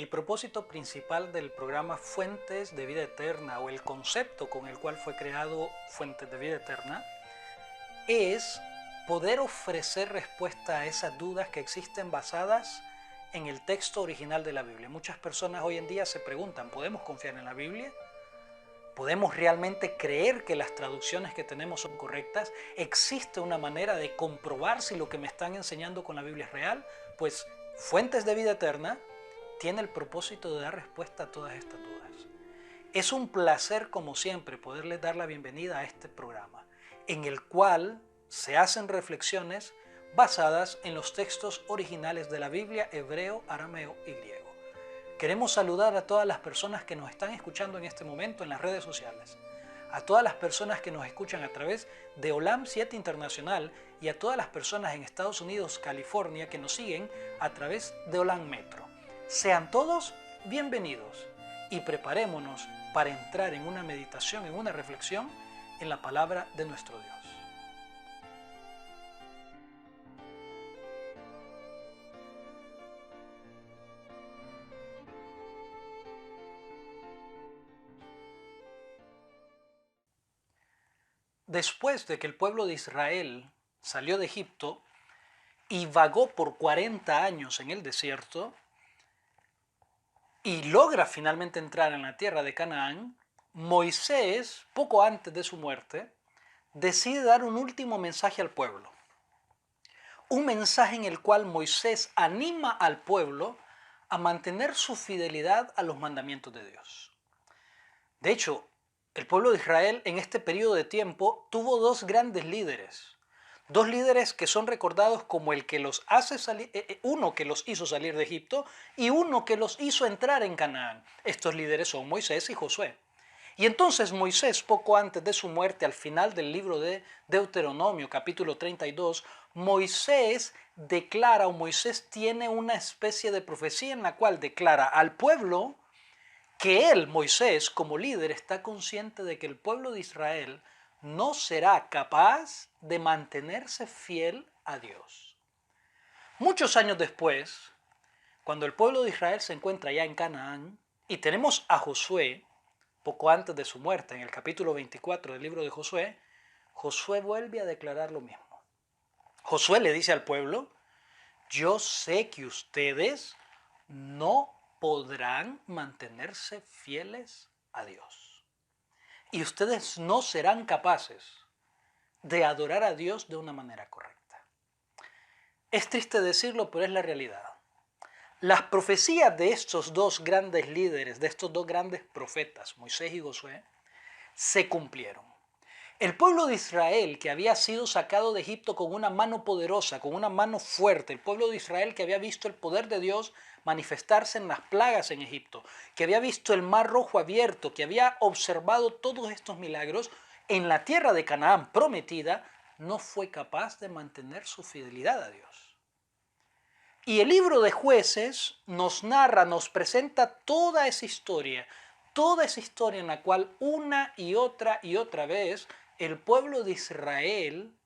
El propósito principal del programa Fuentes de Vida Eterna, o el concepto con el cual fue creado Fuentes de Vida Eterna, es poder ofrecer respuesta a esas dudas que existen basadas en el texto original de la Biblia. Muchas personas hoy en día se preguntan, ¿podemos confiar en la Biblia? ¿Podemos realmente creer que las traducciones que tenemos son correctas? ¿Existe una manera de comprobar si lo que me están enseñando con la Biblia es real? Pues Fuentes de Vida Eterna tiene el propósito de dar respuesta a todas estas dudas. Es un placer, como siempre, poderles dar la bienvenida a este programa, en el cual se hacen reflexiones basadas en los textos originales de la Biblia, hebreo, arameo y griego. Queremos saludar a todas las personas que nos están escuchando en este momento en las redes sociales, a todas las personas que nos escuchan a través de Olam 7 Internacional y a todas las personas en Estados Unidos, California, que nos siguen a través de Olam Metro. Sean todos bienvenidos y preparémonos para entrar en una meditación, en una reflexión en la palabra de nuestro Dios. Después de que el pueblo de Israel salió de Egipto y vagó por 40 años en el desierto y logra finalmente entrar en la tierra de Canaán, Moisés, poco antes de su muerte, decide dar un último mensaje al pueblo. Un mensaje en el cual Moisés anima al pueblo a mantener su fidelidad a los mandamientos de Dios. De hecho, el pueblo de Israel en este periodo de tiempo tuvo dos grandes líderes que son recordados como el que los hace salir, uno que los hizo salir de Egipto y uno que los hizo entrar en Canaán. Estos líderes son Moisés y Josué. Y entonces Moisés, poco antes de su muerte, al final del libro de Deuteronomio, capítulo 32, Moisés declara, o Moisés tiene una especie de profecía en la cual declara al pueblo que él, Moisés, como líder, está consciente de que el pueblo de Israel no será capaz de mantenerse fiel a Dios. Muchos años después, cuando el pueblo de Israel se encuentra ya en Canaán, y tenemos a Josué, poco antes de su muerte, en el capítulo 24 del libro de Josué, Josué vuelve a declarar lo mismo. Josué le dice al pueblo, yo sé que ustedes no podrán mantenerse fieles a Dios. Y ustedes no serán capaces de adorar a Dios de una manera correcta. Es triste decirlo, pero es la realidad. Las profecías de estos dos grandes líderes, de estos dos grandes profetas, Moisés y Josué, se cumplieron. El pueblo de Israel, que había sido sacado de Egipto con una mano poderosa, con una mano fuerte, el pueblo de Israel que había visto el poder de Dios manifestarse en las plagas en Egipto, que había visto el mar rojo abierto, que había observado todos estos milagros, en la tierra de Canaán prometida, no fue capaz de mantener su fidelidad a Dios. Y el libro de Jueces nos narra, nos presenta toda esa historia en la cual una y otra vez el pueblo de Israel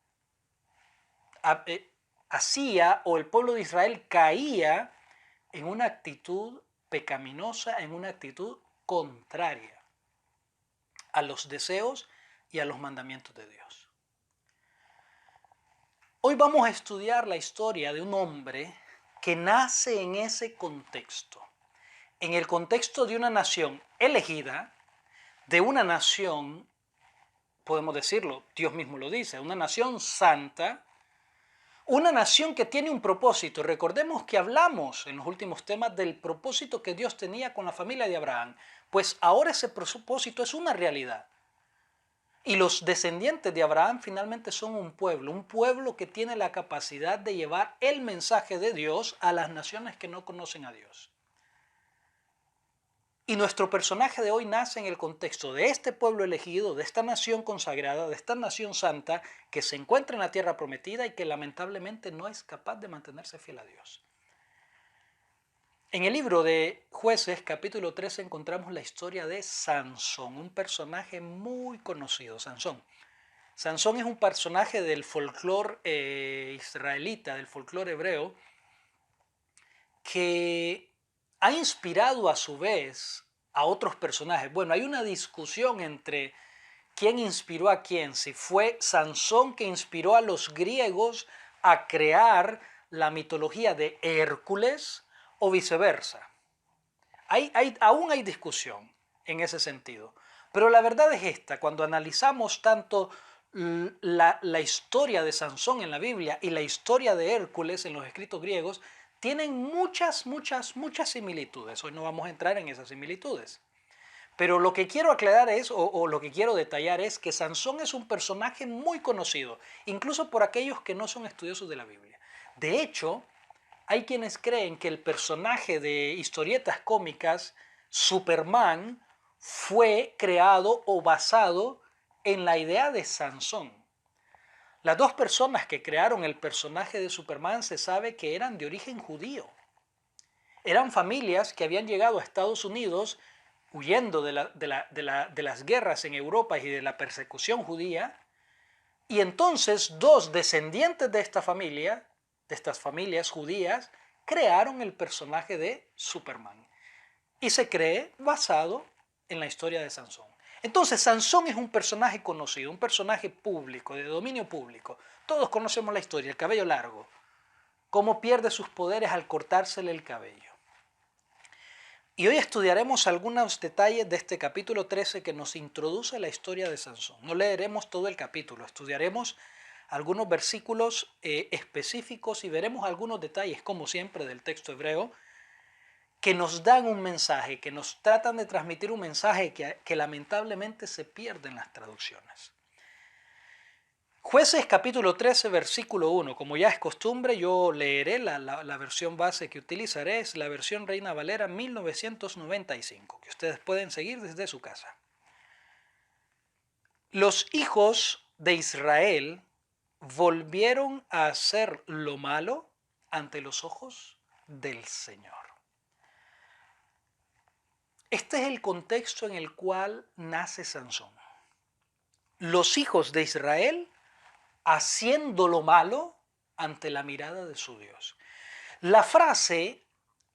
hacía, o el pueblo de Israel caía en una actitud pecaminosa, en una actitud contraria a los deseos y a los mandamientos de Dios. Hoy vamos a estudiar la historia de un hombre que nace en ese contexto, en el contexto de una nación elegida, de una nación, podemos decirlo, Dios mismo lo dice, una nación santa, una nación que tiene un propósito. Recordemos que hablamos en los últimos temas del propósito que Dios tenía con la familia de Abraham, pues ahora ese propósito es una realidad. Y los descendientes de Abraham finalmente son un pueblo que tiene la capacidad de llevar el mensaje de Dios a las naciones que no conocen a Dios. Y nuestro personaje de hoy nace en el contexto de este pueblo elegido, de esta nación consagrada, de esta nación santa que se encuentra en la tierra prometida y que lamentablemente no es capaz de mantenerse fiel a Dios. En el libro de Jueces, capítulo 13, encontramos la historia de Sansón, un personaje muy conocido, Sansón. Sansón es un personaje del folclore israelita, del folclore hebreo, que ha inspirado a su vez a otros personajes. Bueno, hay una discusión entre quién inspiró a quién, si fue Sansón que inspiró a los griegos a crear la mitología de Hércules o viceversa. Aún hay discusión en ese sentido. Pero la verdad es esta, cuando analizamos tanto la historia de Sansón en la Biblia y la historia de Hércules en los escritos griegos, tienen muchas similitudes. Hoy no vamos a entrar en esas similitudes. Pero lo que quiero aclarar es, o lo que quiero detallar es que Sansón es un personaje muy conocido, incluso por aquellos que no son estudiosos de la Biblia. De hecho, hay quienes creen que el personaje de historietas cómicas, Superman, fue creado o basado en la idea de Sansón. Las dos personas que crearon el personaje de Superman se sabe que eran de origen judío. Eran familias que habían llegado a Estados Unidos huyendo de las guerras en Europa y de la persecución judía, y entonces dos descendientes de esta familia, de estas familias judías, crearon el personaje de Superman. Y se cree basado en la historia de Sansón. Entonces Sansón es un personaje conocido, un personaje público, de dominio público. Todos conocemos la historia, el cabello largo. Cómo pierde sus poderes al cortársele el cabello. Y hoy estudiaremos algunos detalles de este capítulo 13 que nos introduce la historia de Sansón. No leeremos todo el capítulo, estudiaremos algunos versículos específicos y veremos algunos detalles, como siempre, del texto hebreo, que nos dan un mensaje, que nos tratan de transmitir un mensaje que lamentablemente se pierde en las traducciones. Jueces capítulo 13, versículo 1. Como ya es costumbre, yo leeré la versión base que utilizaré, es la versión Reina Valera 1995, que ustedes pueden seguir desde su casa. Los hijos de Israel volvieron a hacer lo malo ante los ojos del Señor. Este es el contexto en el cual nace Sansón. Los hijos de Israel haciendo lo malo ante la mirada de su Dios. La frase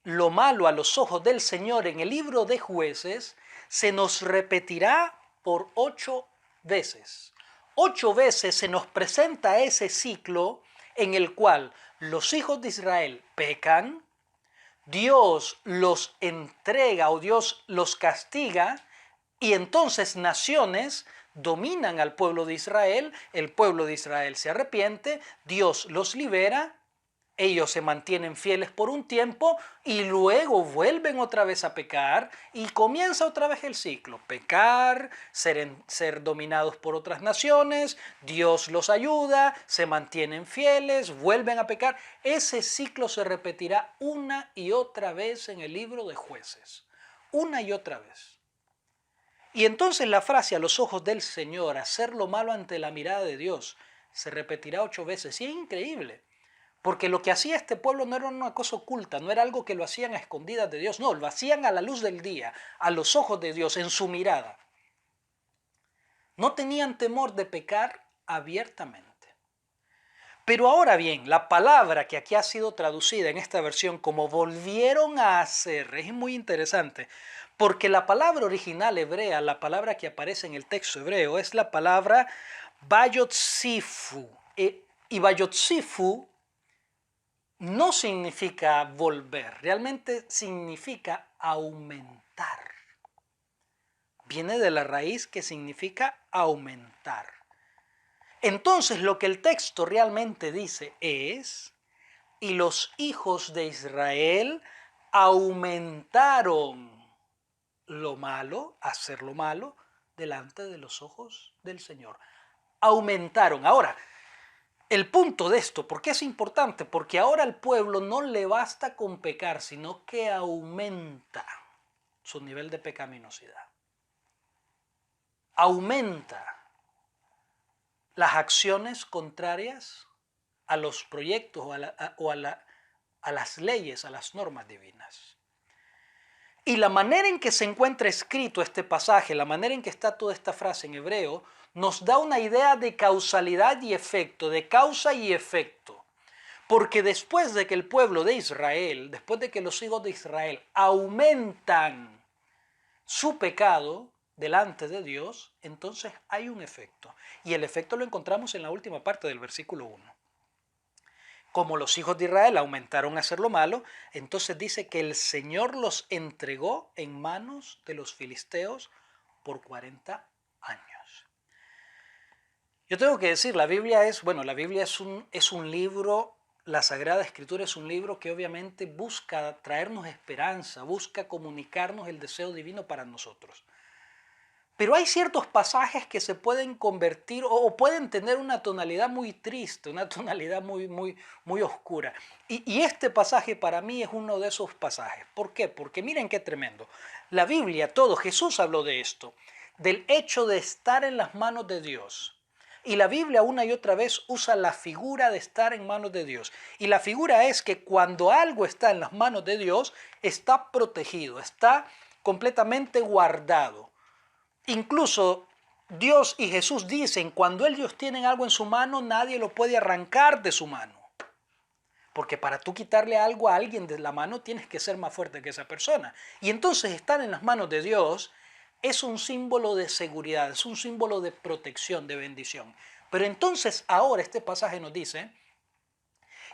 lo malo a los ojos del Señor en el libro de Jueces se nos repetirá por 8 veces. 8 veces se nos presenta ese ciclo en el cual los hijos de Israel pecan, Dios los entrega o Dios los castiga y entonces naciones dominan al pueblo de Israel, el pueblo de Israel se arrepiente, Dios los libera, ellos se mantienen fieles por un tiempo y luego vuelven otra vez a pecar y comienza otra vez el ciclo. Pecar, ser dominados por otras naciones, Dios los ayuda, se mantienen fieles, vuelven a pecar. Ese ciclo se repetirá una y otra vez en el libro de Jueces. Una y otra vez. Y entonces la frase a los ojos del Señor, hacer lo malo ante la mirada de Dios, se repetirá 8 veces. Y es increíble, porque lo que hacía este pueblo no era una cosa oculta, no era algo que lo hacían a escondidas de Dios, no, lo hacían a la luz del día, a los ojos de Dios, en su mirada. No tenían temor de pecar abiertamente. Pero ahora bien, la palabra que aquí ha sido traducida en esta versión como volvieron a hacer, es muy interesante, porque la palabra original hebrea, la palabra que aparece en el texto hebreo, es la palabra bayotzifu. Y bayotzifu no significa volver, realmente significa aumentar. Viene de la raíz que significa aumentar. Entonces lo que el texto realmente dice es, y los hijos de Israel aumentaron lo malo, hacer lo malo, delante de los ojos del Señor. Aumentaron. Ahora, el punto de esto, ¿por qué es importante? Porque ahora al pueblo no le basta con pecar, sino que aumenta su nivel de pecaminosidad. Aumenta las acciones contrarias a los proyectos a las leyes, a las normas divinas. Y la manera en que se encuentra escrito este pasaje, la manera en que está toda esta frase en hebreo, nos da una idea de causalidad y efecto, de causa y efecto. Porque después de que el pueblo de Israel, después de que los hijos de Israel aumentan su pecado delante de Dios, entonces hay un efecto. Y el efecto lo encontramos en la última parte del versículo 1. Como los hijos de Israel aumentaron a hacer lo malo, entonces dice que el Señor los entregó en manos de los filisteos por 40 años. Yo tengo que decir, la Biblia es un libro, la Sagrada Escritura es un libro que obviamente busca traernos esperanza, busca comunicarnos el deseo divino para nosotros. Pero hay ciertos pasajes que se pueden convertir o pueden tener una tonalidad muy triste, una tonalidad muy oscura. Y este pasaje para mí es uno de esos pasajes. ¿Por qué? Porque miren qué tremendo. La Biblia, Jesús habló de esto, del hecho de estar en las manos de Dios. Y la Biblia una y otra vez usa la figura de estar en manos de Dios. Y la figura es que cuando algo está en las manos de Dios, está protegido, está completamente guardado. Incluso Dios y Jesús dicen, cuando ellos tienen algo en su mano, nadie lo puede arrancar de su mano. Porque para tú quitarle algo a alguien de la mano, tienes que ser más fuerte que esa persona. Y entonces estar en las manos de Dios es un símbolo de seguridad, es un símbolo de protección, de bendición. Pero entonces ahora este pasaje nos dice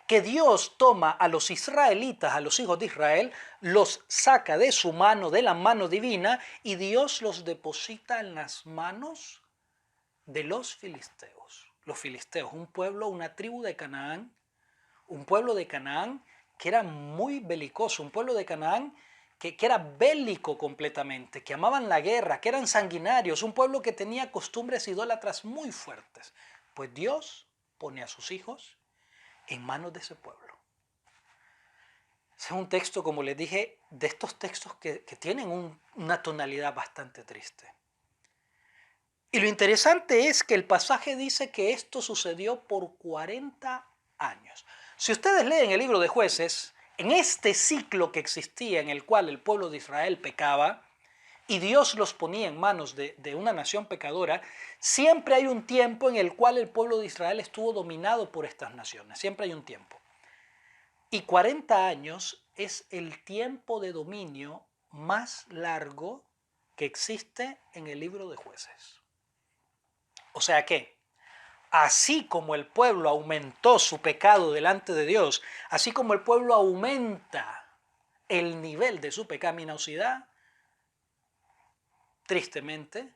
que Dios toma a los israelitas, a los hijos de Israel, los saca de su mano, de la mano divina, y Dios los deposita en las manos de los filisteos. Los filisteos, un pueblo, una tribu de Canaán, un pueblo de Canaán que era muy belicoso, un pueblo de Canaán que era bélico completamente, que amaban la guerra, que eran sanguinarios, un pueblo que tenía costumbres idólatras muy fuertes. Pues Dios pone a sus hijos en manos de ese pueblo. Ese es un texto, como les dije, de estos textos que tienen una tonalidad bastante triste. Y lo interesante es que el pasaje dice que esto sucedió por 40 años. Si ustedes leen el libro de Jueces, en este ciclo que existía en el cual el pueblo de Israel pecaba y Dios los ponía en manos de una nación pecadora, siempre hay un tiempo en el cual el pueblo de Israel estuvo dominado por estas naciones. Siempre hay un tiempo. Y 40 años es el tiempo de dominio más largo que existe en el libro de Jueces. O sea que, así como el pueblo aumentó su pecado delante de Dios, así como el pueblo aumenta el nivel de su pecaminosidad, tristemente,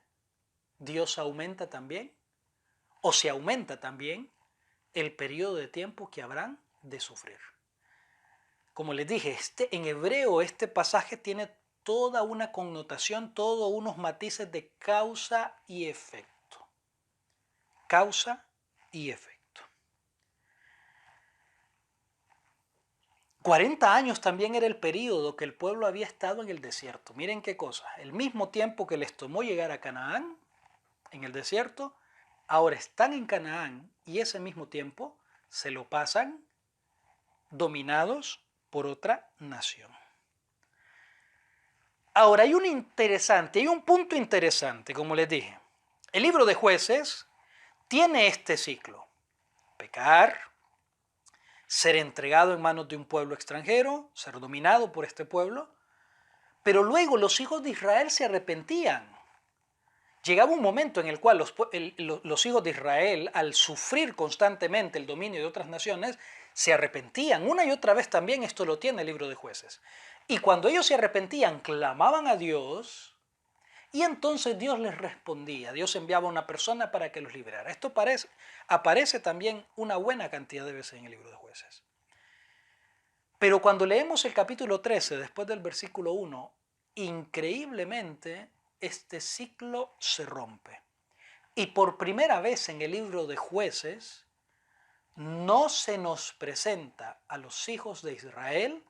Dios aumenta también, o se aumenta también, el periodo de tiempo que habrán de sufrir. Como les dije, en hebreo este pasaje tiene toda una connotación, todos unos matices de causa y efecto. Causa y efecto. 40 años también era el periodo que el pueblo había estado en el desierto. Miren qué cosa, el mismo tiempo que les tomó llegar a Canaán, en el desierto, ahora están en Canaán y ese mismo tiempo se lo pasan dominados por otra nación. Ahora hay un punto interesante, como les dije. El libro de Jueces tiene este ciclo: pecar, ser entregado en manos de un pueblo extranjero, ser dominado por este pueblo, pero luego los hijos de Israel se arrepentían. Llegaba un momento en el cual los hijos de Israel, al sufrir constantemente el dominio de otras naciones, se arrepentían. Una y otra vez también esto lo tiene el libro de Jueces. Y cuando ellos se arrepentían, clamaban a Dios y entonces Dios les respondía. Dios enviaba a una persona para que los liberara. Esto aparece también una buena cantidad de veces en el libro de Jueces. Pero cuando leemos el capítulo 13, después del versículo 1, increíblemente este ciclo se rompe. Y por primera vez en el libro de Jueces no se nos presenta a los hijos de Israel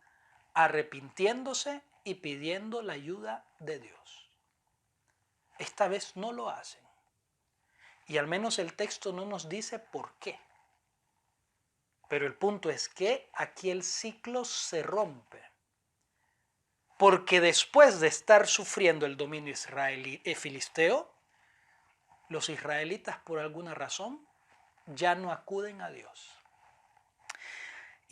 arrepintiéndose y pidiendo la ayuda de Dios. Esta vez no lo hacen. Y al menos el texto no nos dice por qué. Pero el punto es que aquí el ciclo se rompe. Porque después de estar sufriendo el dominio israelí filisteo, los israelitas por alguna razón ya no acuden a Dios.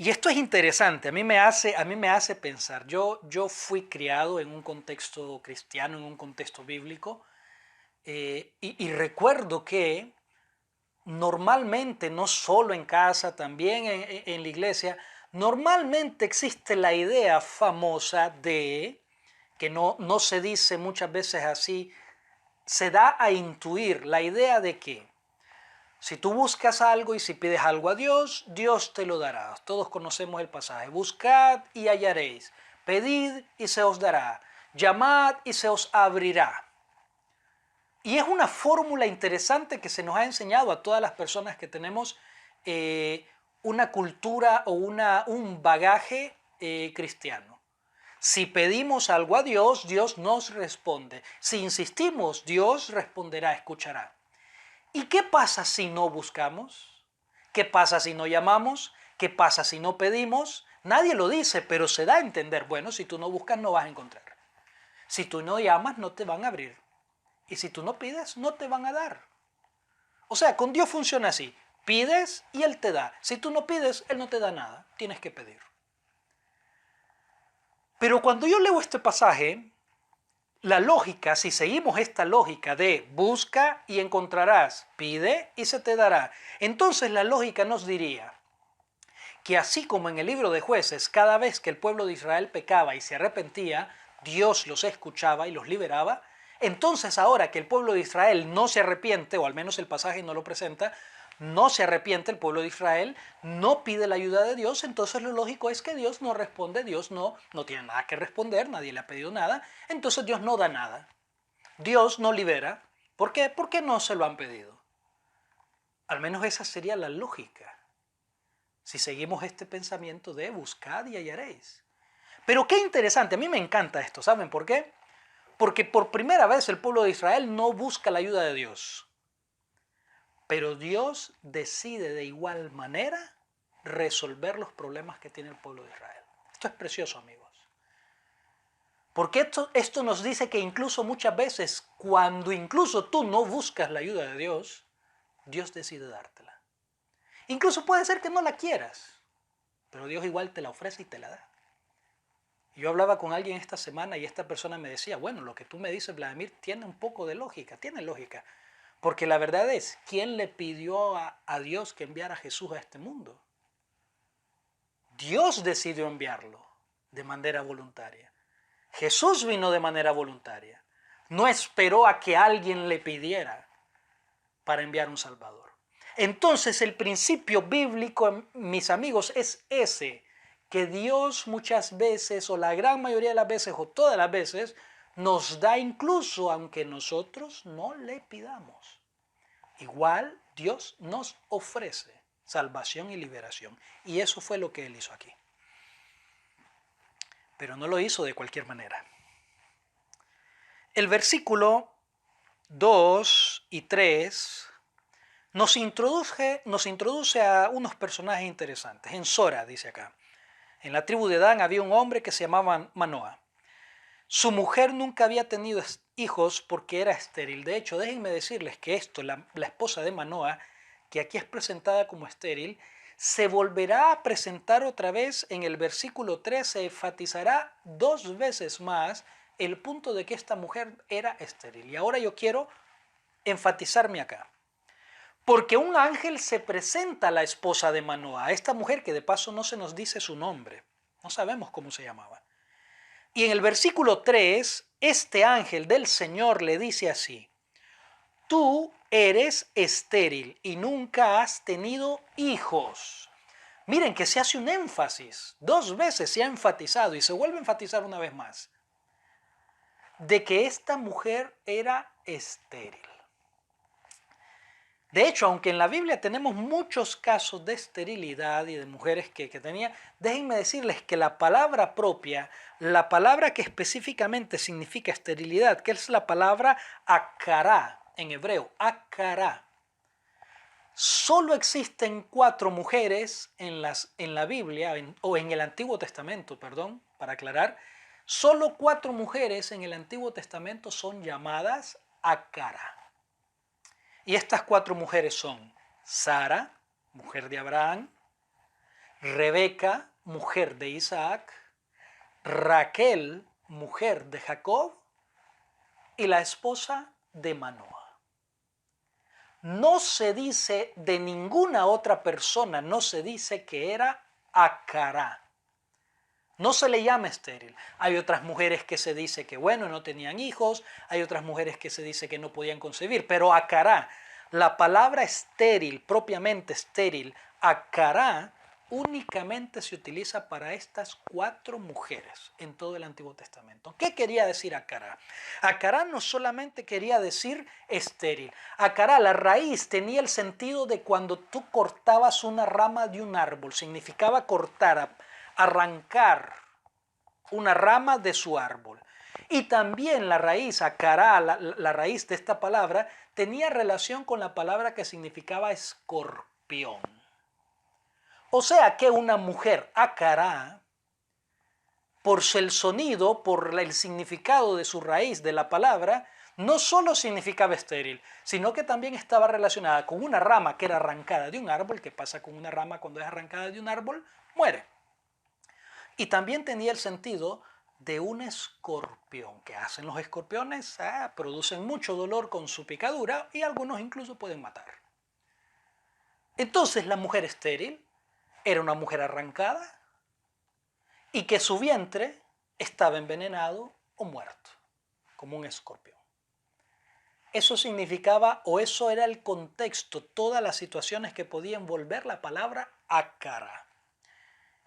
Y esto es interesante, a mí me hace pensar. Yo fui criado en un contexto cristiano, en un contexto bíblico, y recuerdo que normalmente, no solo en casa, también en la iglesia, normalmente existe la idea famosa de, que no se dice muchas veces así, se da a intuir la idea de que si tú buscas algo y si pides algo a Dios, Dios te lo dará. Todos conocemos el pasaje. Buscad y hallaréis. Pedid y se os dará. Llamad y se os abrirá. Y es una fórmula interesante que se nos ha enseñado a todas las personas que tenemos una cultura o un bagaje cristiano. Si pedimos algo a Dios, Dios nos responde. Si insistimos, Dios responderá, escuchará. ¿Y qué pasa si no buscamos? ¿Qué pasa si no llamamos? ¿Qué pasa si no pedimos? Nadie lo dice, pero se da a entender. Bueno, si tú no buscas, no vas a encontrar. Si tú no llamas, no te van a abrir. Y si tú no pides, no te van a dar. O sea, con Dios funciona así. Pides y Él te da. Si tú no pides, Él no te da nada. Tienes que pedir. Pero cuando yo leo este pasaje, la lógica, si seguimos esta lógica de busca y encontrarás, pide y se te dará, entonces la lógica nos diría que así como en el libro de Jueces, cada vez que el pueblo de Israel pecaba y se arrepentía, Dios los escuchaba y los liberaba, entonces ahora que el pueblo de Israel no se arrepiente, o al menos el pasaje no lo presenta, no se arrepiente el pueblo de Israel, no pide la ayuda de Dios, entonces lo lógico es que Dios no responde, Dios no tiene nada que responder, nadie le ha pedido nada, entonces Dios no da nada. Dios no libera. ¿Por qué? Porque no se lo han pedido. Al menos esa sería la lógica, si seguimos este pensamiento de buscad y hallaréis. Pero qué interesante, a mí me encanta esto, ¿saben por qué? Porque por primera vez el pueblo de Israel no busca la ayuda de Dios. Pero Dios decide de igual manera resolver los problemas que tiene el pueblo de Israel. Esto es precioso, amigos. Porque esto nos dice que incluso muchas veces, cuando incluso tú no buscas la ayuda de Dios, Dios decide dártela. Incluso puede ser que no la quieras, pero Dios igual te la ofrece y te la da. Yo hablaba con alguien esta semana y esta persona me decía, bueno, lo que tú me dices, Vladimir, tiene un poco de lógica, tiene lógica. Porque la verdad es, ¿quién le pidió a Dios que enviara a Jesús a este mundo? Dios decidió enviarlo de manera voluntaria. Jesús vino de manera voluntaria. No esperó a que alguien le pidiera para enviar un Salvador. Entonces el principio bíblico, mis amigos, es ese, que Dios muchas veces, o la gran mayoría de las veces, o todas las veces, nos da incluso aunque nosotros no le pidamos. Igual Dios nos ofrece salvación y liberación. Y eso fue lo que Él hizo aquí. Pero no lo hizo de cualquier manera. El versículo 2 y 3 nos introduce a unos personajes interesantes. En Sora, dice acá. En la tribu de Dan había un hombre que se llamaba Manoa. Su mujer nunca había tenido hijos porque era estéril. De hecho, déjenme decirles que esto, la esposa de Manoa, que aquí es presentada como estéril, se volverá a presentar otra vez en el versículo 3, se enfatizará 2 veces más el punto de que esta mujer era estéril. Y ahora yo quiero enfatizarme acá. Porque un ángel se presenta a la esposa de Manoa, a esta mujer que de paso no se nos dice su nombre, no sabemos cómo se llamaba. Y en el versículo 3, este ángel del Señor le dice así: tú eres estéril y nunca has tenido hijos. Miren que se hace un énfasis, 2 veces se ha enfatizado y se vuelve a enfatizar una vez más, de que esta mujer era estéril. De hecho, aunque en la Biblia tenemos muchos casos de esterilidad y de mujeres que tenían, déjenme decirles que la palabra propia, la palabra que específicamente significa esterilidad, que es la palabra akará en hebreo, akará. Solo existen 4 mujeres en la Biblia, o en el Antiguo Testamento, perdón, para aclarar, solo 4 mujeres en el Antiguo Testamento son llamadas akará. Y estas 4 mujeres son Sara, mujer de Abraham, Rebeca, mujer de Isaac, Raquel, mujer de Jacob, y la esposa de Manoa. No se dice de ninguna otra persona, no se dice que era Acará. No se le llama estéril. Hay otras mujeres que se dice que, bueno, no tenían hijos, hay otras mujeres que se dice que no podían concebir, pero Acará, la palabra estéril, propiamente estéril, Acará, únicamente se utiliza para estas 4 mujeres en todo el Antiguo Testamento. ¿Qué quería decir Acará? Acará no solamente quería decir estéril. Acará, la raíz, tenía el sentido de cuando tú cortabas una rama de un árbol, significaba cortar, arrancar una rama de su árbol. Y también la raíz, acará, la raíz de esta palabra, tenía relación con la palabra que significaba escorpión. O sea que una mujer acará, por el sonido, por el significado de su raíz, de la palabra, no solo significaba estéril, sino que también estaba relacionada con una rama que era arrancada de un árbol. ¿Qué pasa con una rama cuando es arrancada de un árbol? Muere. Y también tenía el sentido de un escorpión. ¿Qué hacen los escorpiones? Producen mucho dolor con su picadura y algunos incluso pueden matar. Entonces la mujer estéril era una mujer arrancada y que su vientre estaba envenenado o muerto, como un escorpión. Eso significaba, o eso era el contexto, todas las situaciones que podían envolver la palabra Acará.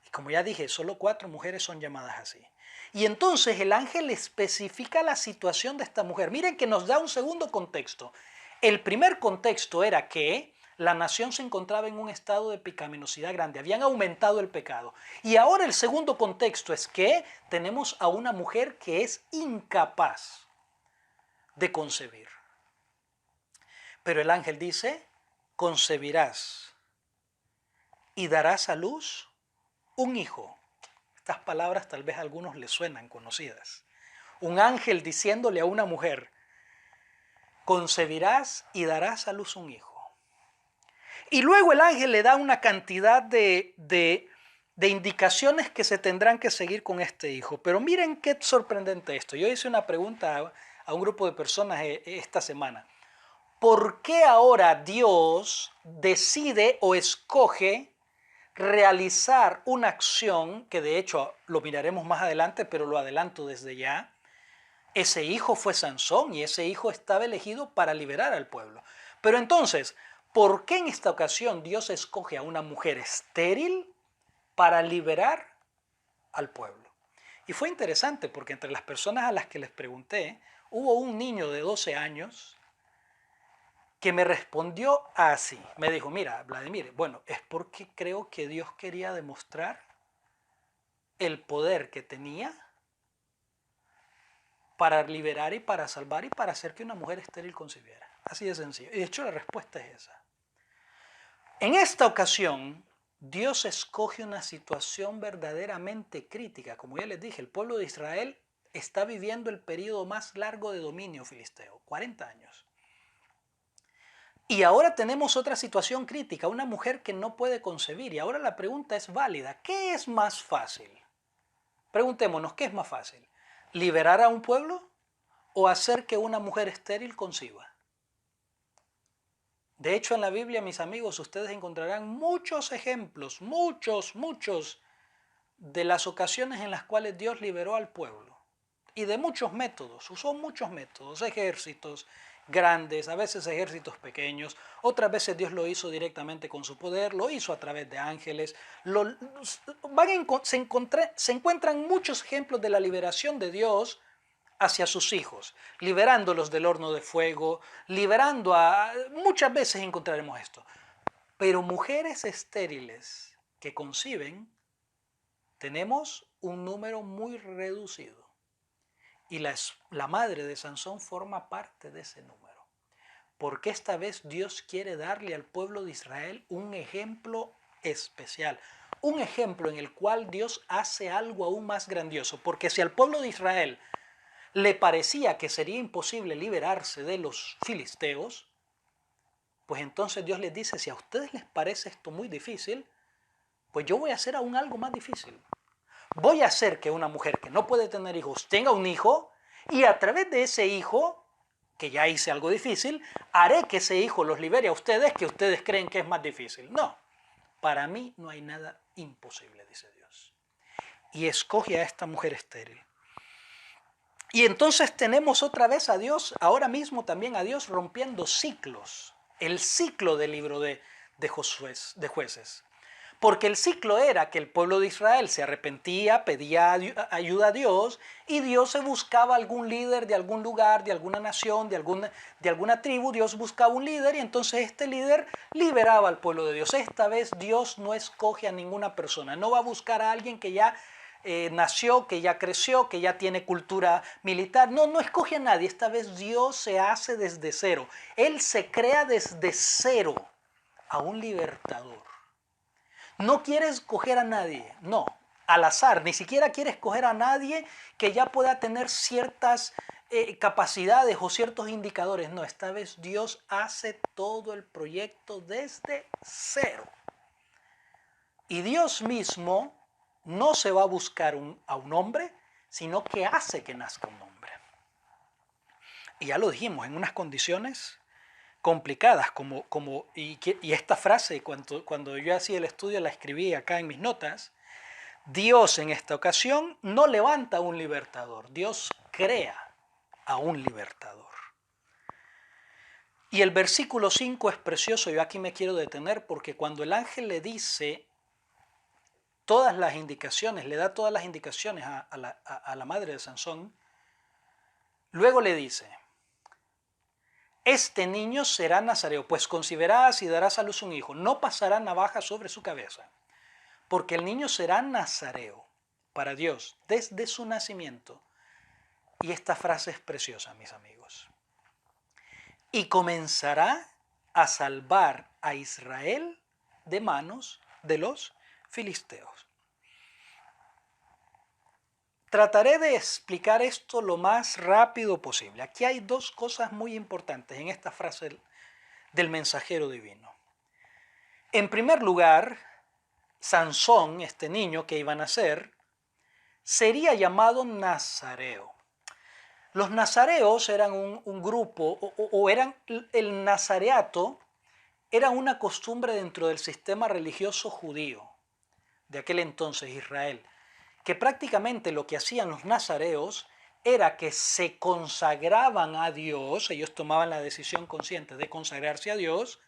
Y como ya dije, solo 4 mujeres son llamadas así. Y entonces el ángel especifica la situación de esta mujer. Miren que nos da un segundo contexto. El primer contexto era que la nación se encontraba en un estado de pecaminosidad grande, habían aumentado el pecado. Y ahora el segundo contexto es que tenemos a una mujer que es incapaz de concebir. Pero el ángel dice, concebirás y darás a luz un hijo. Estas palabras tal vez a algunos les suenan conocidas. Un ángel diciéndole a una mujer, concebirás y darás a luz un hijo. Y luego el ángel le da una cantidad de indicaciones que se tendrán que seguir con este hijo. Pero miren qué sorprendente esto. Yo hice una pregunta a un grupo de personas esta semana. ¿Por qué ahora Dios decide o escoge realizar una acción, que de hecho lo miraremos más adelante, pero lo adelanto desde ya? Ese hijo fue Sansón y ese hijo estaba elegido para liberar al pueblo. Pero entonces, ¿por qué en esta ocasión Dios escoge a una mujer estéril para liberar al pueblo? Y fue interesante porque entre las personas a las que les pregunté, hubo un niño de 12 años que me respondió así. Me dijo, mira, Vladimir, bueno, es porque creo que Dios quería demostrar el poder que tenía para liberar y para salvar y para hacer que una mujer estéril concibiera. Así de sencillo. Y de hecho la respuesta es esa. En esta ocasión, Dios escoge una situación verdaderamente crítica. Como ya les dije, el pueblo de Israel está viviendo el periodo más largo de dominio filisteo, 40 años. Y ahora tenemos otra situación crítica, una mujer que no puede concebir. Y ahora la pregunta es válida. ¿Qué es más fácil? Preguntémonos, ¿qué es más fácil? ¿Liberar a un pueblo o hacer que una mujer estéril conciba? De hecho, en la Biblia, mis amigos, ustedes encontrarán muchos ejemplos, muchos, de las ocasiones en las cuales Dios liberó al pueblo. Y de muchos métodos, usó muchos métodos, ejércitos grandes, a veces ejércitos pequeños, otras veces Dios lo hizo directamente con su poder, lo hizo a través de ángeles. Se encuentran muchos ejemplos de la liberación de Dios hacia sus hijos, liberándolos del horno de fuego, liberando a... Muchas veces encontraremos esto. Pero mujeres estériles que conciben, tenemos un número muy reducido. Y la madre de Sansón forma parte de ese número. Porque esta vez Dios quiere darle al pueblo de Israel un ejemplo especial. Un ejemplo en el cual Dios hace algo aún más grandioso. Porque si al pueblo de Israel le parecía que sería imposible liberarse de los filisteos, pues entonces Dios les dice, si a ustedes les parece esto muy difícil, Pues yo voy a hacer aún algo más difícil. Voy a hacer que una mujer que no puede tener hijos tenga un hijo y a través de ese hijo, que ya hice algo difícil, haré que ese hijo los libere a ustedes que ustedes creen que es más difícil. No, para mí no hay nada imposible, dice Dios. Y escoge a esta mujer estéril. Y entonces tenemos otra vez a Dios, ahora mismo también a Dios rompiendo ciclos. El ciclo del libro de Jueces. Porque el ciclo era que el pueblo de Israel se arrepentía, pedía ayuda a Dios y Dios se buscaba algún líder de algún lugar, de alguna nación, de alguna tribu. Dios buscaba un líder y entonces este líder liberaba al pueblo de Dios. Esta vez Dios no escoge a ninguna persona, no va a buscar a alguien que ya nació, que ya creció, que ya tiene cultura militar. No, no escoge a nadie. Esta vez Dios se hace desde cero. Él se crea desde cero a un libertador. No quiere escoger a nadie, no, al azar, ni siquiera quiere escoger a nadie que ya pueda tener ciertas capacidades o ciertos indicadores. No, esta vez Dios hace todo el proyecto desde cero. Y Dios mismo no se va a buscar a un hombre, sino que hace que nazca un hombre. Y ya lo dijimos, en unas condiciones complicadas, y esta frase, cuando yo hacía el estudio, la escribí acá en mis notas. Dios en esta ocasión no levanta a un libertador, Dios crea a un libertador. Y el versículo 5 es precioso, yo aquí me quiero detener porque cuando el ángel le dice todas las indicaciones, le da todas las indicaciones a la madre de Sansón, luego le dice: este niño será nazareo, pues concebirás y darás a luz un hijo, no pasará navaja sobre su cabeza, porque el niño será nazareo para Dios desde su nacimiento. Y esta frase es preciosa, mis amigos. Y comenzará a salvar a Israel de manos de los filisteos. Trataré de explicar esto lo más rápido posible. Aquí hay dos cosas muy importantes en esta frase del mensajero divino. En primer lugar, Sansón, este niño que iba a nacer, sería llamado nazareo. Los nazareos eran un grupo, o eran el nazareato, era una costumbre dentro del sistema religioso judío de aquel entonces, Israel, que prácticamente lo que hacían los nazareos era que se consagraban a Dios, ellos tomaban la decisión consciente de consagrarse a Dios,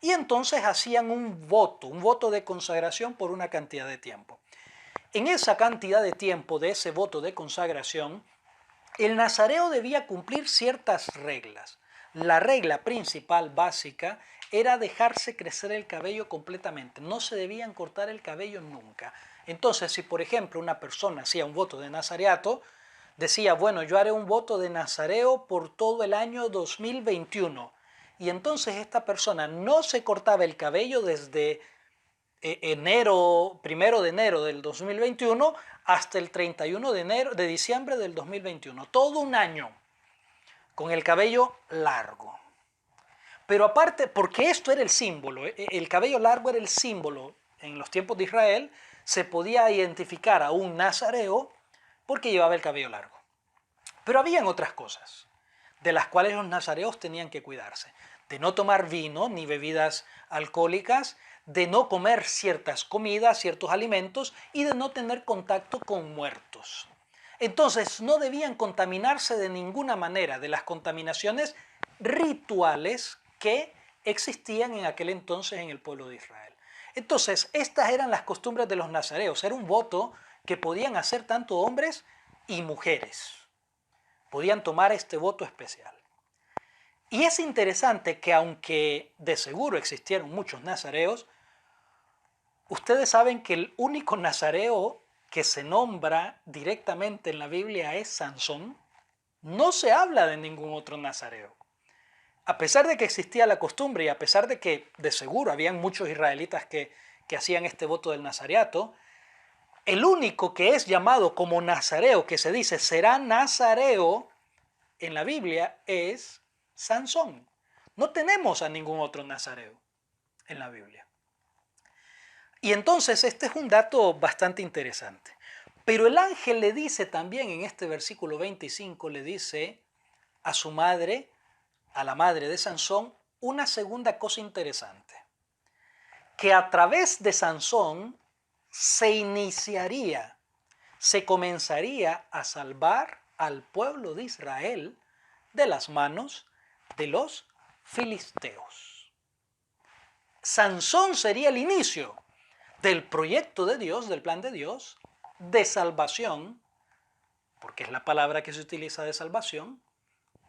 y entonces hacían un voto de consagración por una cantidad de tiempo. En esa cantidad de tiempo de ese voto de consagración, el nazareo debía cumplir ciertas reglas. La regla principal, básica, era dejarse crecer el cabello completamente. No se debían cortar el cabello nunca. Entonces, si por ejemplo una persona hacía un voto de nazareato, decía, bueno, yo haré un voto de nazareo por todo el año 2021. Y entonces esta persona no se cortaba el cabello desde primero de enero del 2021 hasta el 31 de diciembre del 2021. Todo un año con el cabello largo. Pero aparte, porque esto era el símbolo, el cabello largo era el símbolo. En los tiempos de Israel se podía identificar a un nazareo porque llevaba el cabello largo. Pero habían otras cosas de las cuales los nazareos tenían que cuidarse. De no tomar vino ni bebidas alcohólicas, de no comer ciertas comidas, ciertos alimentos y de no tener contacto con muertos. Entonces no debían contaminarse de ninguna manera de las contaminaciones rituales que existían en aquel entonces en el pueblo de Israel. Entonces estas eran las costumbres de los nazareos. Era un voto que podían hacer tanto hombres y mujeres. Podían tomar este voto especial. Y es interesante que aunque de seguro existieron muchos nazareos, ustedes saben que el único nazareo que se nombra directamente en la Biblia es Sansón. No se habla de ningún otro nazareo. A pesar de que existía la costumbre y a pesar de que de seguro habían muchos israelitas que hacían este voto del nazareato, el único que es llamado como nazareo, que se dice será nazareo en la Biblia, es Sansón. No tenemos a ningún otro nazareo en la Biblia. Y entonces este es un dato bastante interesante. Pero el ángel le dice también en este versículo 25, le dice a su madre, a la madre de Sansón, una segunda cosa interesante. Que a través de Sansón se comenzaría a salvar al pueblo de Israel de las manos de los filisteos. Sansón sería el inicio del proyecto de Dios, del plan de Dios, de salvación, porque es la palabra que se utiliza de salvación,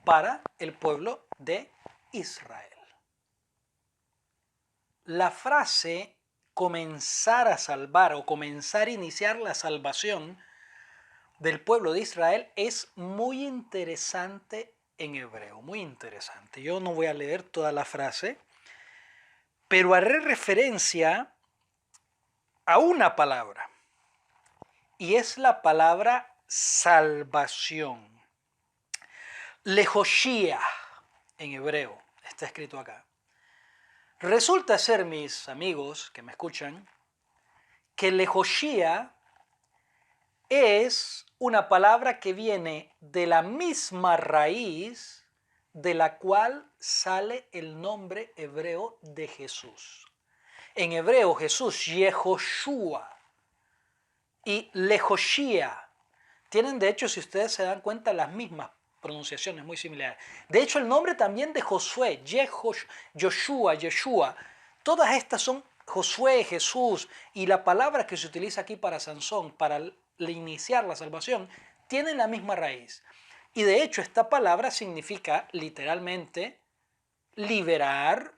para el pueblo de Israel. La frase comenzar a salvar o comenzar a iniciar la salvación del pueblo de Israel es muy interesante en hebreo, muy interesante. Yo no voy a leer toda la frase, pero haré referencia a una palabra, y es la palabra salvación. Lehoshia en hebreo, está escrito acá. Resulta ser, mis amigos que me escuchan, que Lehoshia es una palabra que viene de la misma raíz de la cual sale el nombre hebreo de Jesús. En hebreo Jesús, Yehoshua y Lehoshia tienen, de hecho, si ustedes se dan cuenta, las mismas pronunciaciones muy similares. De hecho, el nombre también de Josué, Joshua, Yeshua, todas estas son Josué, Jesús, y la palabra que se utiliza aquí para Sansón, para iniciar la salvación, tienen la misma raíz. Y de hecho, esta palabra significa literalmente liberar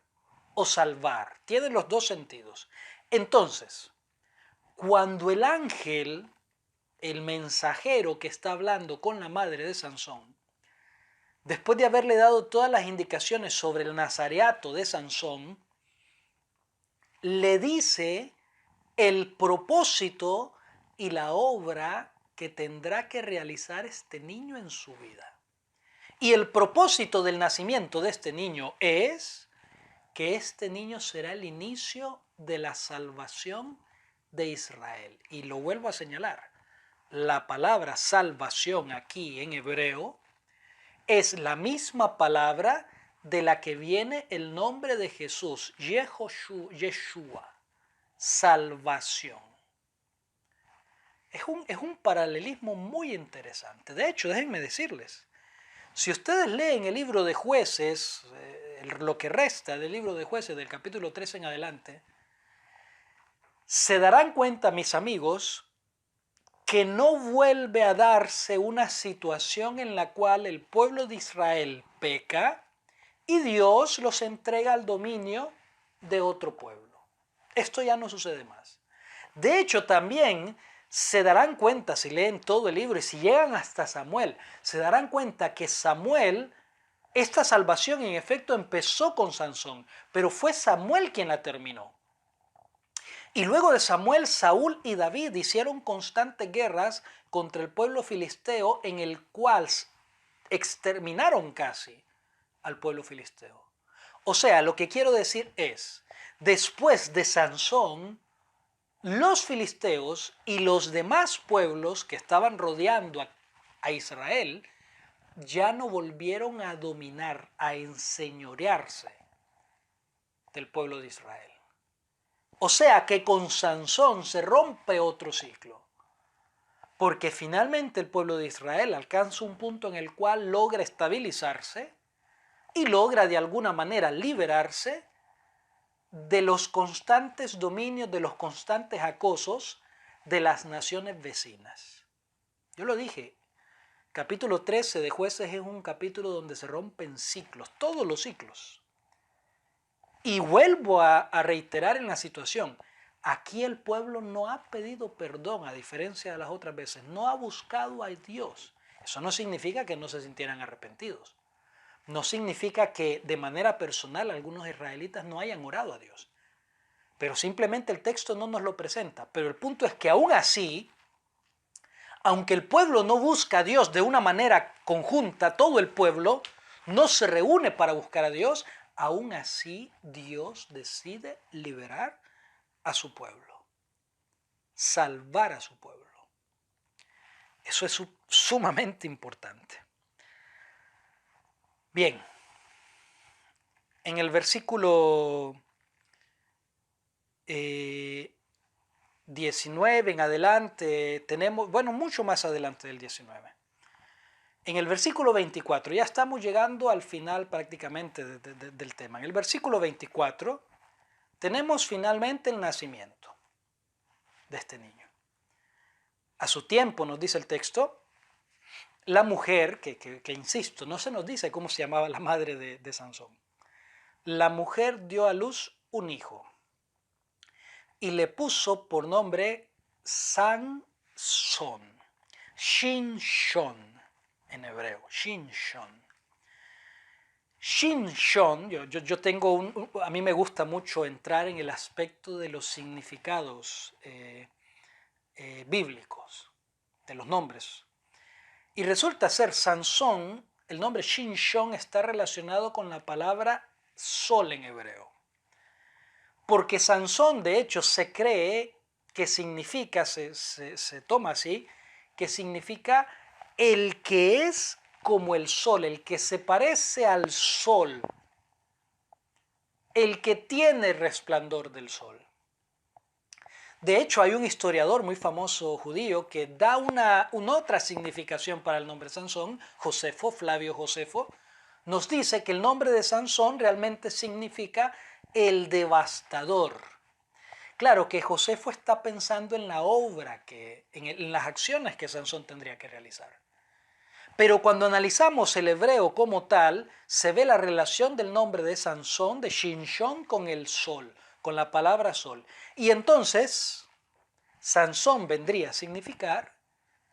o salvar. Tiene los dos sentidos. Entonces, cuando el ángel, el mensajero que está hablando con la madre de Sansón, después de haberle dado todas las indicaciones sobre el nazareato de Sansón, le dice el propósito y la obra que tendrá que realizar este niño en su vida. Y el propósito del nacimiento de este niño es que este niño será el inicio de la salvación de Israel. Y lo vuelvo a señalar, la palabra salvación aquí en hebreo es la misma palabra de la que viene el nombre de Jesús, Yeshua, salvación. Es un paralelismo muy interesante. De hecho, déjenme decirles, si ustedes leen el libro de Jueces, lo que resta del libro de Jueces, del capítulo 3 en adelante, se darán cuenta, mis amigos, que no vuelve a darse una situación en la cual el pueblo de Israel peca y Dios los entrega al dominio de otro pueblo. Esto ya no sucede más. De hecho, también se darán cuenta, si leen todo el libro y si llegan hasta Samuel, se darán cuenta que Samuel, esta salvación en efecto empezó con Sansón, pero fue Samuel quien la terminó. Y luego de Samuel, Saúl y David hicieron constantes guerras contra el pueblo filisteo, en el cual exterminaron casi al pueblo filisteo. O sea, lo que quiero decir es, después de Sansón, los filisteos y los demás pueblos que estaban rodeando a Israel ya no volvieron a dominar, a enseñorearse del pueblo de Israel. O sea que con Sansón se rompe otro ciclo, porque finalmente el pueblo de Israel alcanza un punto en el cual logra estabilizarse y logra de alguna manera liberarse de los constantes dominios, de los constantes acosos de las naciones vecinas. Yo lo dije, capítulo 13 de Jueces es un capítulo donde se rompen ciclos, todos los ciclos. Y vuelvo a reiterar en la situación, aquí el pueblo no ha pedido perdón, a diferencia de las otras veces, no ha buscado a Dios. Eso no significa que no se sintieran arrepentidos. No significa que de manera personal algunos israelitas no hayan orado a Dios. Pero simplemente el texto no nos lo presenta. Pero el punto es que aún así, aunque el pueblo no busca a Dios de una manera conjunta, todo el pueblo no se reúne para buscar a Dios, aún así Dios decide liberar a su pueblo. salvar a su pueblo. Eso es sumamente importante. Bien, en el versículo 19 en adelante tenemos, bueno, mucho más adelante del 19. En el versículo 24, ya estamos llegando al final prácticamente del tema. En el versículo 24 tenemos finalmente el nacimiento de este niño. A su tiempo, nos dice el texto, la mujer, que insisto, no se nos dice cómo se llamaba la madre de Sansón. La mujer dio a luz un hijo y le puso por nombre Sansón, Shinshon en hebreo, Shinshon. Shinshon, yo tengo a mí me gusta mucho entrar en el aspecto de los significados bíblicos, de los nombres. Y resulta ser Sansón, el nombre Shinshon está relacionado con la palabra sol en hebreo. Porque Sansón, de hecho, se cree que significa, se toma así, que significa el que es como el sol, el que se parece al sol, el que tiene resplandor del sol. De hecho, hay un historiador muy famoso judío que da una otra significación para el nombre Sansón, Josefo, Flavio Josefo, nos dice que el nombre de Sansón realmente significa el devastador. Claro que Josefo está pensando en la obra, en las acciones que Sansón tendría que realizar. Pero cuando analizamos el hebreo como tal, se ve la relación del nombre de Sansón, de Shinshon, con el sol, con la palabra sol. Y entonces, Sansón vendría a significar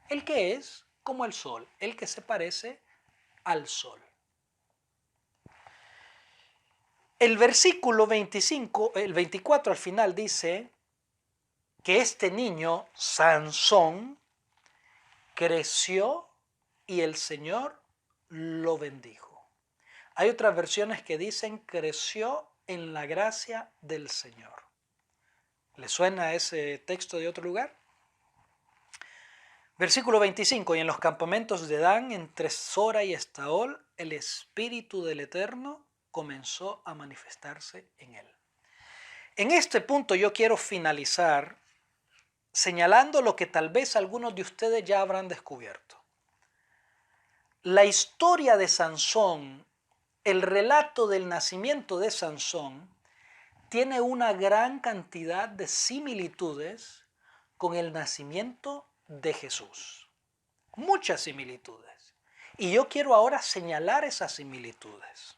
el que es como el sol, el que se parece al sol. El versículo 25, el 24 al final dice que este niño, Sansón, creció y el Señor lo bendijo. Hay otras versiones que dicen creció en la gracia del Señor. ¿Le suena ese texto de otro lugar? Versículo 25, y en los campamentos de Dan, entre Sora y Estaol, el Espíritu del Eterno comenzó a manifestarse en él. En este punto yo quiero finalizar señalando lo que tal vez algunos de ustedes ya habrán descubierto. La historia de Sansón, el relato del nacimiento de Sansón, tiene una gran cantidad de similitudes con el nacimiento de Jesús. Muchas similitudes. Y yo quiero ahora señalar esas similitudes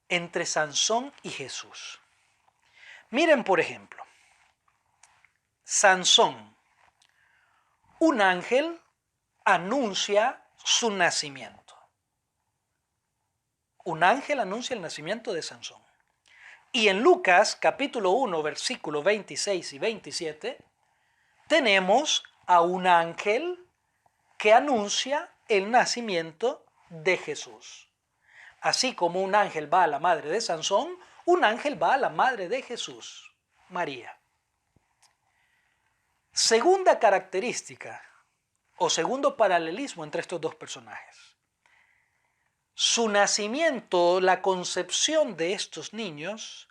entre Sansón y Jesús. Miren, por ejemplo, Sansón, un ángel anuncia su nacimiento. Un ángel anuncia el nacimiento de Sansón. Y en Lucas capítulo 1, versículos 26 y 27, tenemos a un ángel que anuncia el nacimiento de Jesús. Así como un ángel va a la madre de Sansón, un ángel va a la madre de Jesús, María. Segunda característica o segundo paralelismo entre estos dos personajes. Su nacimiento, la concepción de estos niños,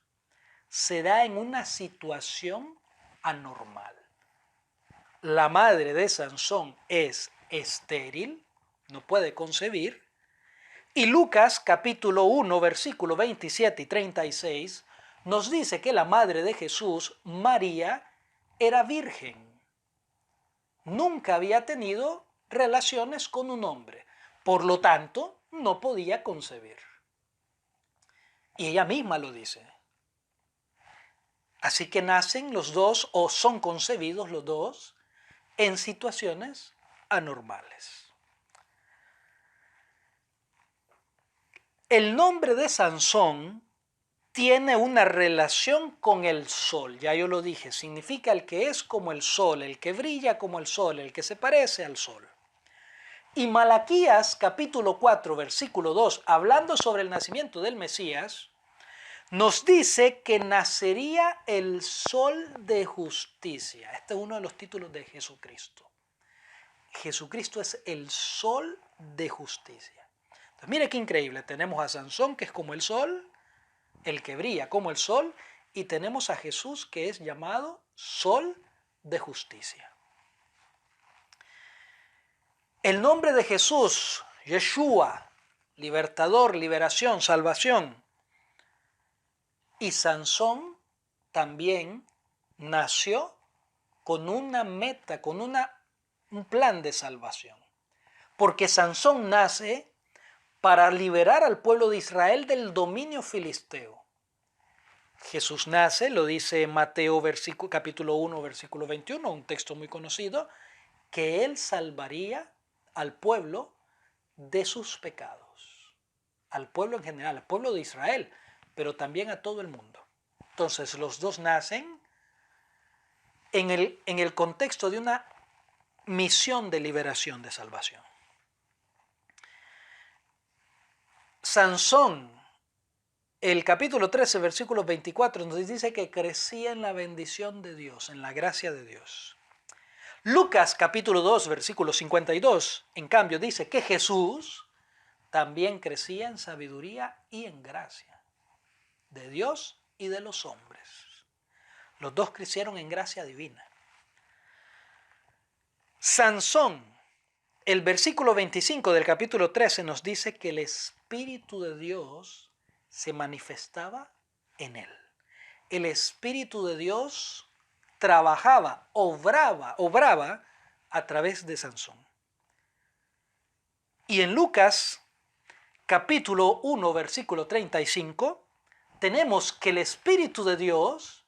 se da en una situación anormal. La madre de Sansón es estéril, no puede concebir, y Lucas capítulo 1, versículo 27 y 36 nos dice que la madre de Jesús, María, era virgen. Nunca había tenido relaciones con un hombre, por lo tanto, no podía concebir. Y ella misma lo dice. Así que nacen los dos o son concebidos los dos en situaciones anormales. El nombre de Sansón tiene una relación con el sol, ya yo lo dije, significa el que es como el sol, el que brilla como el sol, el que se parece al sol. Y Malaquías capítulo 4, versículo 2, hablando sobre el nacimiento del Mesías, nos dice que nacería el sol de justicia. Este es uno de los títulos de Jesucristo. Jesucristo es el sol de justicia. Entonces, mire qué increíble. Tenemos a Sansón, que es como el sol, el que brilla como el sol, y tenemos a Jesús, que es llamado sol de justicia. El nombre de Jesús, Yeshua, libertador, liberación, salvación. Y Sansón también nació con una meta, con un plan de salvación. Porque Sansón nace para liberar al pueblo de Israel del dominio filisteo. Jesús nace, lo dice Mateo capítulo 1, versículo 21, un texto muy conocido, que él salvaría al pueblo de sus pecados. Al pueblo en general, al pueblo de Israel, pero también a todo el mundo. Entonces los dos nacen en el contexto de una misión de liberación, de salvación. Sansón, el capítulo 13, versículo 24, nos dice que crecía en la bendición de Dios, en la gracia de Dios. Lucas capítulo 2, versículo 52, en cambio, dice que Jesús también crecía en sabiduría y en gracia de Dios y de los hombres. Los dos crecieron en gracia divina. Sansón, el versículo 25 del capítulo 13 nos dice que el Espíritu de Dios se manifestaba en él. El Espíritu de Dios trabajaba, obraba a través de Sansón. Y en Lucas capítulo 1, versículo 35, tenemos que el Espíritu de Dios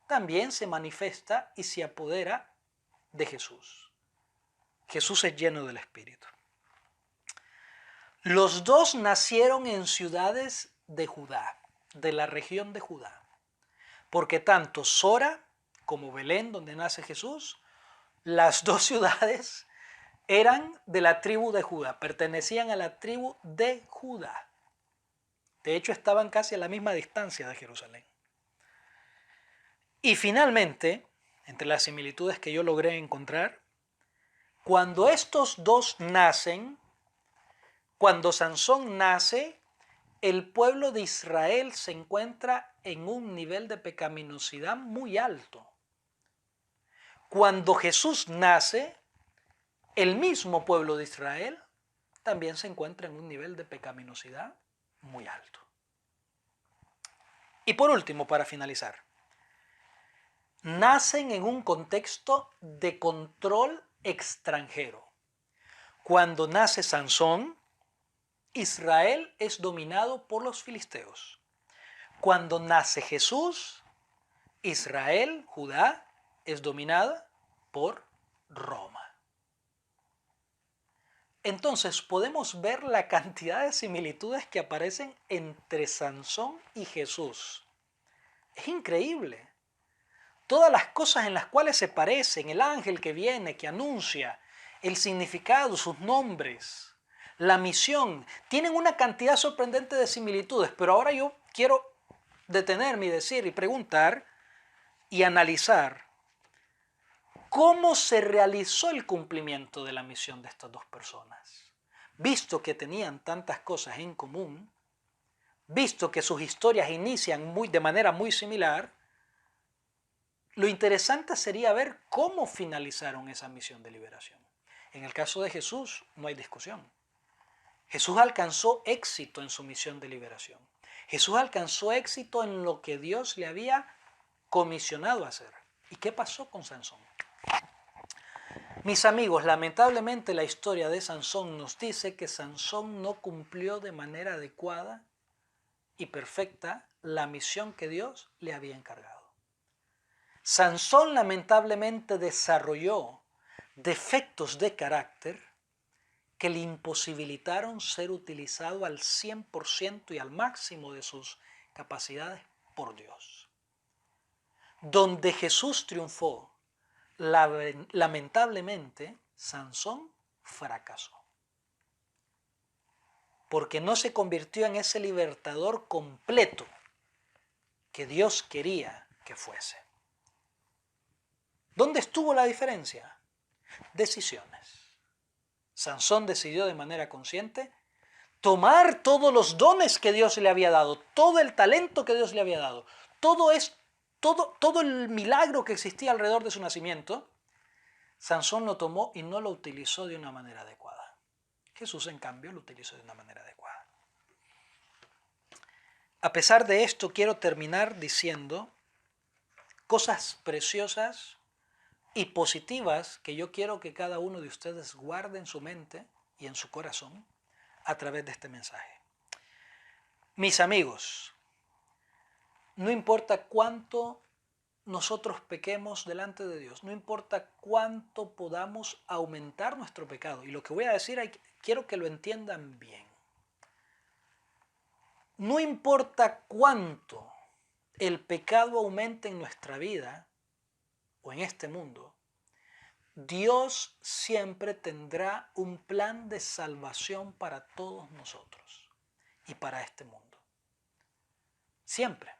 también se manifiesta y se apodera de Jesús. Jesús es lleno del Espíritu. Los dos nacieron en ciudades de Judá, de la región de Judá, porque tanto Sora como Belén, donde nace Jesús, las dos ciudades eran de la tribu de Judá, pertenecían a la tribu de Judá. De hecho, estaban casi a la misma distancia de Jerusalén. Y finalmente, entre las similitudes que yo logré encontrar, cuando estos dos nacen, cuando Sansón nace, el pueblo de Israel se encuentra en un nivel de pecaminosidad muy alto. Cuando Jesús nace, el mismo pueblo de Israel también se encuentra en un nivel de pecaminosidad muy alto. Y por último, para finalizar, nacen en un contexto de control extranjero. Cuando nace Sansón, Israel es dominado por los filisteos. Cuando nace Jesús, Israel, Judá, es dominada por Roma. Entonces podemos ver la cantidad de similitudes que aparecen entre Sansón y Jesús. Es increíble. Todas las cosas en las cuales se parecen, el ángel que viene, que anuncia, el significado, sus nombres, la misión, tienen una cantidad sorprendente de similitudes, pero ahora yo quiero detenerme y decir y preguntar y analizar cómo se realizó el cumplimiento de la misión de estas dos personas. Visto que tenían tantas cosas en común, visto que sus historias inician de manera muy similar, lo interesante sería ver cómo finalizaron esa misión de liberación. En el caso de Jesús no hay discusión. Jesús alcanzó éxito en su misión de liberación. Jesús alcanzó éxito en lo que Dios le había comisionado a hacer. ¿Y qué pasó con Sansón? Mis amigos, lamentablemente la historia de Sansón nos dice que Sansón no cumplió de manera adecuada y perfecta la misión que Dios le había encargado. Sansón lamentablemente desarrolló defectos de carácter que le imposibilitaron ser utilizado al 100% y al máximo de sus capacidades por Dios. Donde Jesús triunfó, lamentablemente Sansón fracasó. Porque no se convirtió en ese libertador completo que Dios quería que fuese. ¿Dónde estuvo la diferencia? Decisiones. Sansón decidió de manera consciente tomar todos los dones que Dios le había dado, todo el talento que Dios le había dado, todo el milagro que existía alrededor de su nacimiento. Sansón lo tomó y no lo utilizó de una manera adecuada. Jesús, en cambio, lo utilizó de una manera adecuada. A pesar de esto, quiero terminar diciendo cosas preciosas y positivas que yo quiero que cada uno de ustedes guarde en su mente y en su corazón a través de este mensaje. Mis amigos, no importa cuánto nosotros pequemos delante de Dios, no importa cuánto podamos aumentar nuestro pecado, y lo que voy a decir quiero que lo entiendan bien. No importa cuánto el pecado aumente en nuestra vida o en este mundo, Dios siempre tendrá un plan de salvación para todos nosotros y para este mundo. Siempre.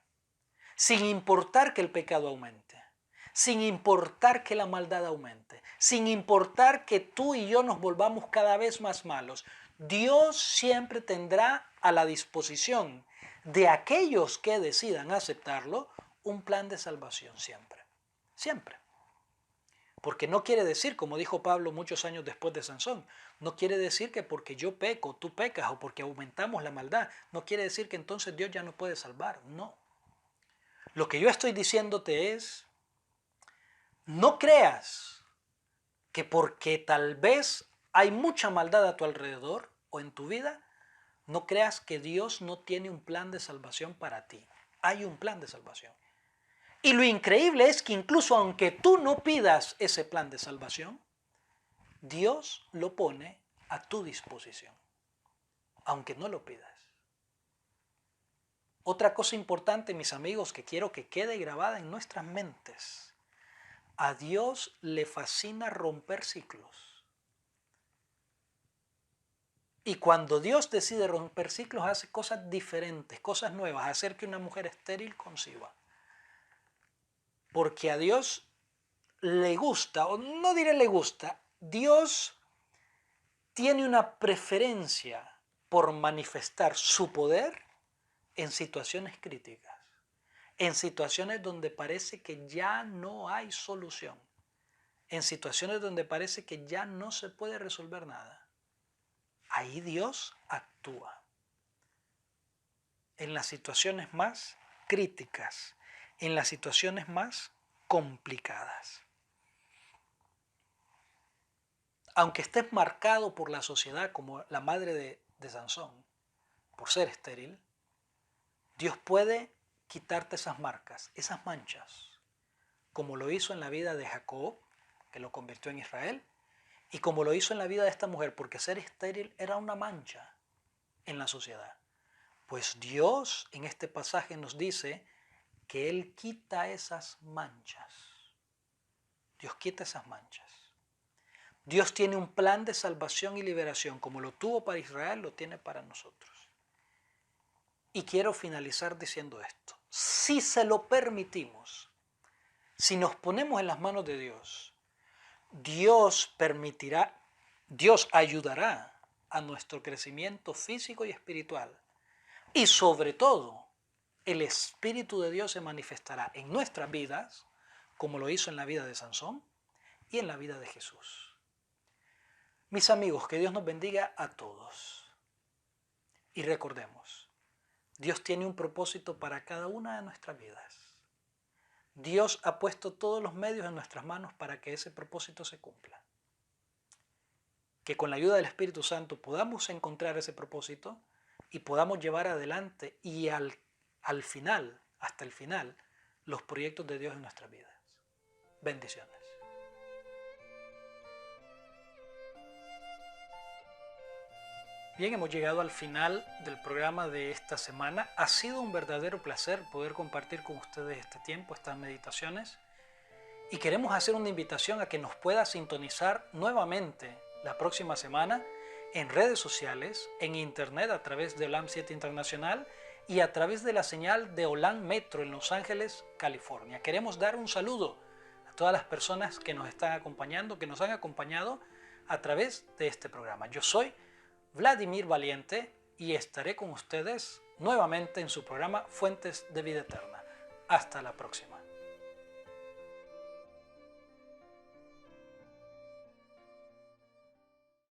Sin importar que el pecado aumente, sin importar que la maldad aumente, sin importar que tú y yo nos volvamos cada vez más malos, Dios siempre tendrá a la disposición de aquellos que decidan aceptarlo un plan de salvación siempre. Siempre. Porque no quiere decir, como dijo Pablo muchos años después de Sansón, no quiere decir que porque yo peco, tú pecas, o porque aumentamos la maldad, no quiere decir que entonces Dios ya no puede salvar. No. Lo que yo estoy diciéndote es, no creas que porque tal vez hay mucha maldad a tu alrededor o en tu vida, no creas que Dios no tiene un plan de salvación para ti. Hay un plan de salvación. Y lo increíble es que incluso aunque tú no pidas ese plan de salvación, Dios lo pone a tu disposición, aunque no lo pidas. Otra cosa importante, mis amigos, que quiero que quede grabada en nuestras mentes. A Dios le fascina romper ciclos. Y cuando Dios decide romper ciclos, hace cosas diferentes, cosas nuevas, hacer que una mujer estéril conciba. Porque a Dios le gusta, o no diré le gusta, Dios tiene una preferencia por manifestar su poder en situaciones críticas, en situaciones donde parece que ya no hay solución, en situaciones donde parece que ya no se puede resolver nada. Ahí Dios actúa. En las situaciones más críticas, en las situaciones más complicadas. Aunque estés marcado por la sociedad como la madre de Sansón, por ser estéril, Dios puede quitarte esas marcas, esas manchas, como lo hizo en la vida de Jacob, que lo convirtió en Israel, y como lo hizo en la vida de esta mujer, porque ser estéril era una mancha en la sociedad. Pues Dios en este pasaje nos dice que Él quita esas manchas. Dios quita esas manchas. Dios tiene un plan de salvación y liberación, como lo tuvo para Israel, lo tiene para nosotros. Y quiero finalizar diciendo esto. Si se lo permitimos, si nos ponemos en las manos de Dios, Dios permitirá, Dios ayudará a nuestro crecimiento físico y espiritual. Y sobre todo, el Espíritu de Dios se manifestará en nuestras vidas, como lo hizo en la vida de Sansón y en la vida de Jesús. Mis amigos, que Dios nos bendiga a todos. Y recordemos, Dios tiene un propósito para cada una de nuestras vidas. Dios ha puesto todos los medios en nuestras manos para que ese propósito se cumpla. Que con la ayuda del Espíritu Santo podamos encontrar ese propósito y podamos llevar adelante y al final, hasta el final, los proyectos de Dios en nuestras vidas. Bendiciones. Bien, hemos llegado al final del programa de esta semana. Ha sido un verdadero placer poder compartir con ustedes este tiempo, estas meditaciones. Y queremos hacer una invitación a que nos pueda sintonizar nuevamente la próxima semana en redes sociales, en internet a través de OLAM 7 Internacional, y a través de la señal de Holan Metro en Los Ángeles, California. Queremos dar un saludo a todas las personas que nos están acompañando, que nos han acompañado a través de este programa. Yo soy Vladimir Valiente y estaré con ustedes nuevamente en su programa Fuentes de Vida Eterna. Hasta la próxima.